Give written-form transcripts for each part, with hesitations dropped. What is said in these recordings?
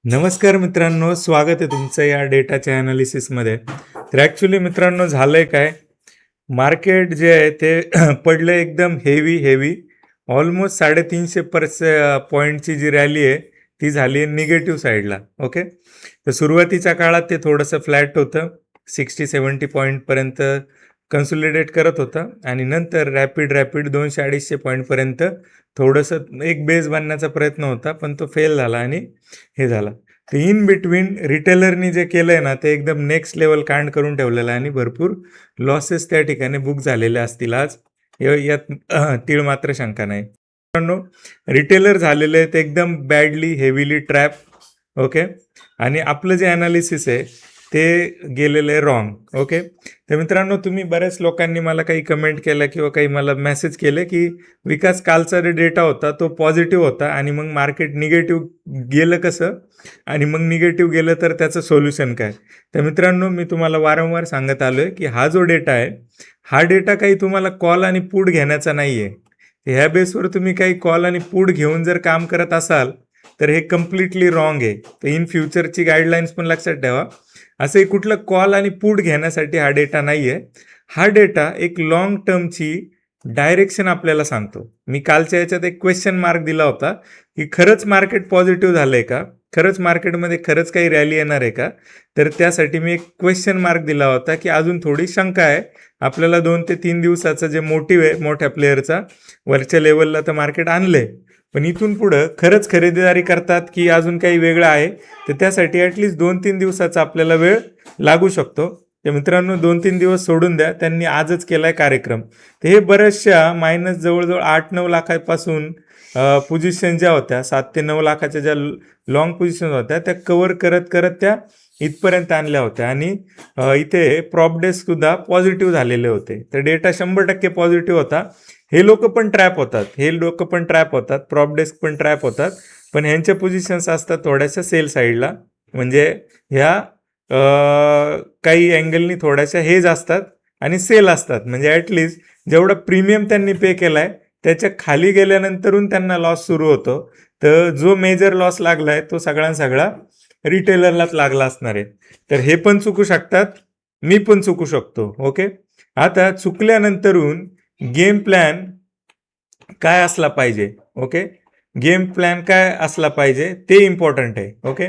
नमस्कार मित्रांनो, स्वागत आहे तुमचं या डेटाच्या ॲनालिसिसमध्ये. तर ॲक्च्युली मित्रांनो झालं आहे काय, मार्केट जे आहे ते पडलं एकदम हेवी ऑलमोस्ट 350 पॉईंटची जी रॅली आहे ती झाली आहे निगेटिव्ह साईडला. ओके, तर सुरुवातीच्या काळात ते थोडंसं फ्लॅट होतं, 60-70 पॉईंटपर्यंत कन्सोलिडेट करत होतं आणि नंतर रॅपिड 200-250 पॉईंटपर्यंत थोडंसं एक बेस बांधण्याचा प्रयत्न होता, पण तो फेल झाला आणि हे झाला. तर इन बिटवीन रिटेलरनी जे केलं आहे ना, ते एकदम नेक्स्ट लेवल कांड करून ठेवलेलं आहे आणि भरपूर लॉसेस त्या ठिकाणी बुक झालेले असतील आज, यात तीळ मात्र शंका नाही. मित्रांनो, रिटेलर झालेले आहेत एकदम बॅडली हेवीली ट्रॅप. ओके, आणि आपलं जे ॲनालिसिस आहे ते गेलेलं आहे रॉंग. ओके, तर मित्रांनो, तुम्ही बऱ्याच लोकांनी मला काही कमेंट केलं किंवा काही मला मेसेज केले की विकास कालचा जे डेटा होता तो पॉझिटिव्ह होता आणि मग मार्केट निगेटिव्ह गेलं कसं, आणि मग निगेटिव्ह गेलं तर त्याचं सोल्युशन काय. तर मित्रांनो, मी तुम्हाला वारंवार सांगत आलो आहे की हा जो डेटा आहे, हा डेटा काही तुम्हाला कॉल आणि पुट घेण्याचा नाही आहे. ह्या बेसवर तुम्ही काही कॉल आणि पुट घेऊन जर काम करत असाल तर हे कम्प्लिटली रॉंग आहे. तर इन फ्युचरची गाईडलाईन्स पण लक्षात ठेवा, असंही कुठलं कॉल आणि पुट घेण्यासाठी हा डेटा नाही आहे. हा डेटा एक लॉंग टर्मची डायरेक्शन आपल्याला सांगतो. मी कालच्या याच्यात एक क्वेश्चन मार्क दिला होता की खरंच मार्केट पॉझिटिव्ह झालंय का, खरंच मार्केटमध्ये खरंच काही रॅली येणार आहे का. तर त्यासाठी मी एक क्वेश्चन मार्क दिला होता की अजून थोडी शंका आहे आपल्याला. 2 ते 3 दिवसाचा जे मोटिव्ह आहे मोठ्या प्लेअरचा, वरच्या लेवलला तर मार्केट आणलंय, पण इथून पुढं खरंच खरेदीदारी करतात की अजून काही वेगळं आहे, तर त्यासाठी ॲटलिस्ट 2-3 दिवसाचा आपल्याला वेळ लागू शकतो. तर मित्रांनो, 2-3 दिवस सोडून द्या, त्यांनी आजच केलाय कार्यक्रम. तर हे बऱ्याचशा मायनस जवळजवळ 8-9 लाखापासून पोझिशन ज्या होत्या, 7 ते 9 लाखाच्या ज्या लॉंग पोझिशन होत्या त्या कव्हर करत करत त्या इथपर्यंत आणल्या होत्या आणि इथे प्रॉप डेस्क सुद्धा पॉझिटिव्ह झालेले होते. तर डेटा 100% पॉझिटिव्ह होता. हे लोक पण ट्रॅप होतात, प्रॉप डेस्क पण ट्रॅप होतात, पण ह्यांच्या पोझिशन्स असतात थोड्याशा सेल साईडला. म्हणजे ह्या काही अँगलनी थोड्याशा हेज असतात आणि सेल असतात. म्हणजे ॲटलिस्ट जेवढा प्रीमियम त्यांनी पे केलाय त्याच्या खाली गेल्यानंतरून त्यांना लॉस सुरू होतो. तर जो मेजर लॉस लागलाय तो सगळा रिटेलरलाच लागला असणार आहे. तर हे पण चुकू शकतात, मी पण चुकू शकतो. ओके, आता चुकल्यानंतरून गेम प्लॅन काय असला पाहिजे. ओके, गेम प्लॅन काय असला पाहिजे ते इम्पॉर्टंट आहे. ओके,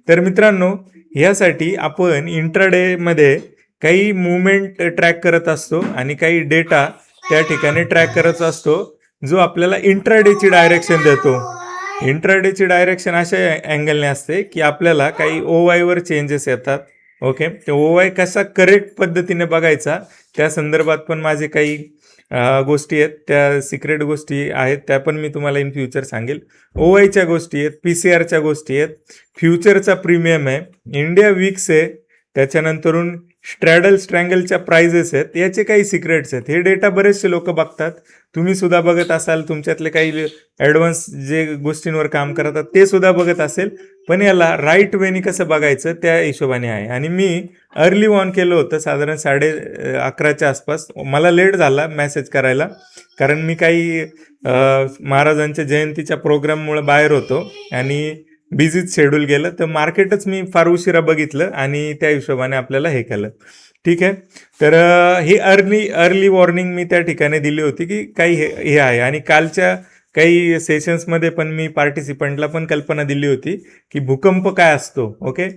तर मित्रांनो, ह्यासाठी आपण इंट्राडेमध्ये काही मुवमेंट ट्रॅक करत असतो आणि काही डेटा त्या ठिकाणी ट्रॅक करत असतो जो आपल्याला इंट्राडेची डायरेक्शन देतो. इंट्राडेची डायरेक्शन अशा अँगलने असते की आपल्याला काही OYवर चेंजेस येतात. ओके, ते OY कसा करेक्ट पद्धतीने बघायचा त्या संदर्भात पण माझे काही गोष्टी आहेत, त्या सिक्रेट गोष्टी आहेत, त्या पण मी तुम्हाला इन फ्युचर सांगेल. OYच्या गोष्टी आहेत, PCRच्या गोष्टी आहेत, फ्युचरचा प्रीमियम आहे, इंडिया विक्स आहे, त्याच्यानंतरून स्ट्रँगलच्या प्राइजेस आहेत, याचे काही सिक्रेट्स आहेत. हे डेटा बरेचसे लोक बघतात, तुम्ही सुद्धा बघत असाल, तुमच्यातले काही ॲडव्हान्स जे गोष्टींवर काम करतात ते सुद्धा बघत असेल, पण याला राईट वेनी कसं बघायचं त्या हिशोबाने आहे. आणि मी अर्ली ऑन केलं होतं साधारण 11:30च्या आसपास. मला लेट झाला मेसेज करायला, कारण मी काही महाराजांच्या जयंतीच्या प्रोग्राममुळे बाहेर होतो आणि बिझीच शेड्यूल गेलं. तर मार्केटच मी फार उशिरा बघितलं आणि त्या हिशोबाने आपल्याला हे केलं. ठीक आहे, तर ही अर्ली वॉर्निंग मी त्या ठिकाणी दिली होती की काही हे आहे. आणि कालच्या काही सेशन्समध्ये पण मी पार्टिसिपंटला पण कल्पना दिली होती की भूकंप काय असतो. ओके,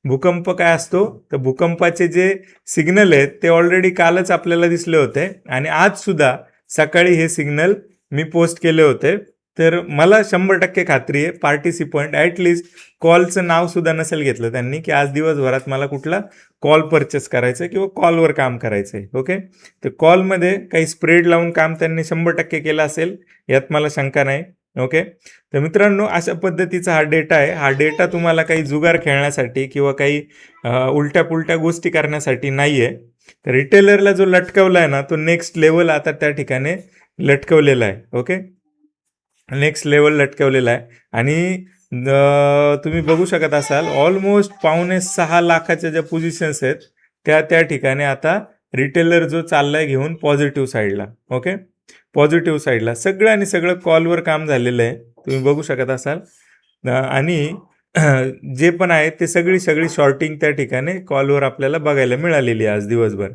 भूकंप काय असतो, तर भूकंपाचे जे सिग्नल आहेत ते ऑलरेडी कालच आपल्याला दिसले होते आणि आज सुद्धा सकाळी हे सिग्नल मी पोस्ट केले होते. तर मला 100% खात्री आहे पार्टिसिपंट ॲटलिस्ट कॉलचं नाव सुद्धा नसेल घेतलं त्यांनी की आज दिवसभरात मला कुठला कॉल परचेस करायचं आहे किंवा कॉलवर काम करायचं आहे. ओके, तर कॉलमध्ये काही स्प्रेड लावून काम त्यांनी 100% केलं असेल, यात मला शंका नाही. ओके, तर मित्रांनो, अशा पद्धतीचा हा डेटा आहे. हा डेटा तुम्हाला काही जुगार खेळण्यासाठी किंवा काही उलट्या पुलट्या गोष्टी करण्यासाठी नाही आहे. तर रिटेलरला जो लटकवला आहे ना, तो नेक्स्ट लेवल आता त्या ठिकाणी लटकवलेला आहे. ओके, नेक्स्ट लेवल लटकवलेला आहे आणि तुम्ही बघू शकत असाल ऑलमोस्ट 5.5 लाखाच्या ज्या पोझिशन्स आहेत त्या ठिकाणी आता रिटेलर जो चाललाय घेऊन पॉझिटिव्ह साईडला. ओके, पॉझिटिव्ह साईडला सगळं आणि सगळं कॉलवर काम झालेलं आहे, तुम्ही बघू शकत असाल. आणि जे पण आहे ते सगळी शॉर्टिंग त्या ठिकाणी कॉलवर आपल्याला बघायला मिळालेली आहे आज दिवसभर.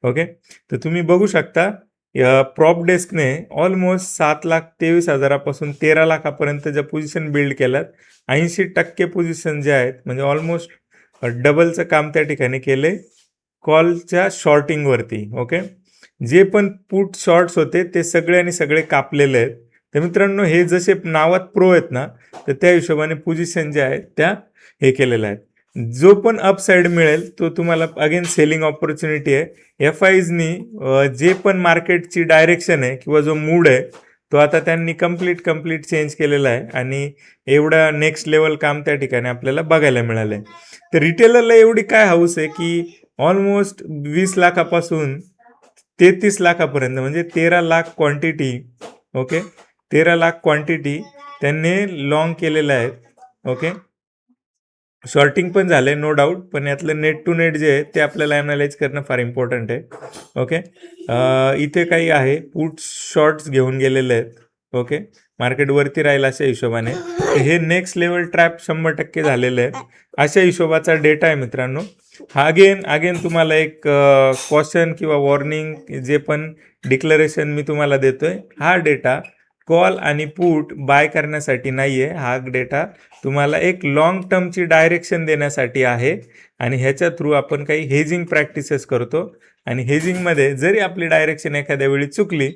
ओके, तर तुम्ही बघू शकता प्रॉप डेस्कने ऑलमोस्ट 7,23,000 पासून 13,00,000पर्यंत ज्या पोझिशन बिल्ड केल्यात, 80% पोझिशन जे आहेत म्हणजे ऑलमोस्ट डबलचं काम त्या ठिकाणी केले कॉलच्या शॉर्टिंगवरती. ओके, जे पण पुट शॉर्ट्स होते ते सगळे कापलेले आहेत. तर मित्रांनो, हे जसे नावात प्रो आहेत ना, तर त्या हिशोबाने पोझिशन जे आहेत त्या हे केलेल्या आहेत. जो पण अपसाईड मिळेल तो तुम्हाला अगेन सेलिंग ऑपॉर्च्युनिटी आहे. FIsनी जे पण मार्केटची डायरेक्शन आहे किंवा जो मूड आहे तो आता त्यांनी कम्प्लीट चेंज केलेला आहे आणि एवढा नेक्स्ट लेवल काम त्या ठिकाणी आपल्याला बघायला मिळालं आहे. तर रिटेलरला एवढी काय हाऊस आहे की ऑलमोस्ट 20 लाखापासून 33 लाखापर्यंत म्हणजे 13 lakh quantity. Okay, 13 lakh quantity त्यांनी लॉंग केलेलं आहे. ओके, शॉर्टिंग पण झालंय नो डाऊट, पण यातलं नेट टू नेट जे आहे ते आपल्याला ॲनालाइज करणं फार इम्पॉर्टंट आहे. ओके, इथे काही आहे पुट शॉर्ट्स घेऊन गेलेले आहेत. ओके, मार्केट वरती राहील अशा हिशोबाने. हे नेक्स्ट लेवल ट्रॅप 100% झालेलं आहे अशा हिशोबाचा डेटा आहे मित्रांनो. हा अगेन तुम्हाला एक क्वेश्चन किंवा वॉर्निंग जे पण डिक्लरेशन मी तुम्हाला देतोय, हा डेटा कॉल आणि पुट बाय करण्यासाठी नाही आहे. हा डेटा तुम्हाला एक लॉंग टर्मची डायरेक्शन देण्यासाठी आहे आणि ह्याच्या थ्रू आपण काही हेजिंग प्रॅक्टिसेस करतो आणि हेजिंगमध्ये जरी आपली डायरेक्शन एखाद्या वेळी चुकली,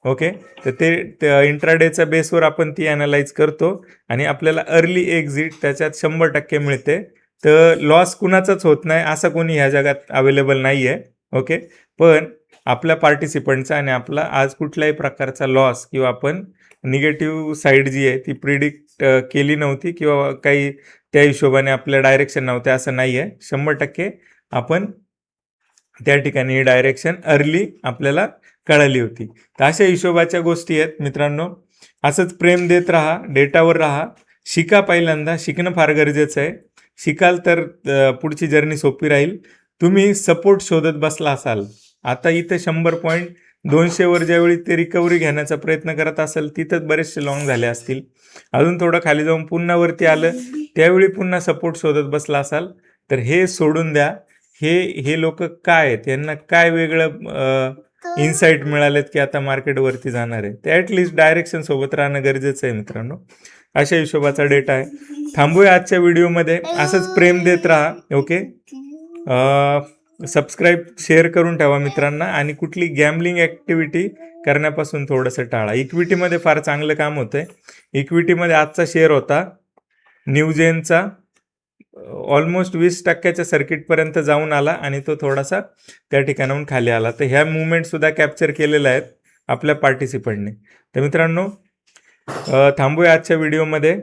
ओके, तर ते इंट्राडेच्या बेसवर आपण ती ॲनालाइज करतो आणि आपल्याला अर्ली एक्झिट त्याच्यात 100% मिळते. तर लॉस कुणाचाच होत नाही, असं कोणी ह्या जगात अवेलेबल नाही आहे. ओके, पण आपल्या पार्टिसिपंटचा आणि आपला आज कुठल्याही प्रकारचा लॉस किंवा आपण निगेटिव्ह साईड जी आहे ती प्रिडिक्ट केली नव्हती किंवा काही त्या हिशोबाने आपल्या डायरेक्शन नव्हत्या असं नाही आहे. 100% आपण त्या ठिकाणी डायरेक्शन अर्ली आपल्याला कळाली होती. तर अशा हिशोबाच्या गोष्टी आहेत मित्रांनो. असंच प्रेम देत राहा, डेटावर राहा, शिका. पहिल्यांदा शिकणं फार गरजेचं आहे. शिकाल तर पुढची जर्नी सोपी राहील. तुम्ही सपोर्ट शोधत बसला असाल, आता इथे 100 पॉईंट 200वर ज्यावेळी ते रिकव्हरी घेण्याचा प्रयत्न करत असाल तिथंच बरेचसे लॉंग झाले असतील. अजून थोडं खाली जाऊन पुन्हा वरती आलं त्यावेळी पुन्हा सपोर्ट शोधत बसला असाल तर हे सोडून द्या. हे लोक काय आहेत, यांना काय वेगळं इन्साइट मिळालेत की आता मार्केटवरती जाणार आहे, ते ॲटलिस्ट डायरेक्शन सोबत राहणं गरजेचं आहे मित्रांनो. अशा हिशोबाचा डेटा आहे. थांबूया आजच्या व्हिडिओमध्ये. असंच प्रेम देत राहा. ओके, सबस्क्राईब शेअर करून ठेवा मित्रांना आणि कुठली गॅमलिंग ॲक्टिव्हिटी करण्यापासून थोडंसं टाळा. इक्विटीमध्ये फार चांगलं काम होतं आहे. इक्विटीमध्ये आजचा शेअर होता न्यूजेनचा, ऑलमोस्ट 20%च्या सर्किटपर्यंत जाऊन आला आणि तो थोडासा त्या ठिकाणाहून खाली आला. तर ह्या मुवमेंटसुद्धा कॅप्चर केलेल्या आहेत आपल्या पार्टिसिपंटने. तर मित्रांनो, थांबूया आजच्या व्हिडिओमध्ये.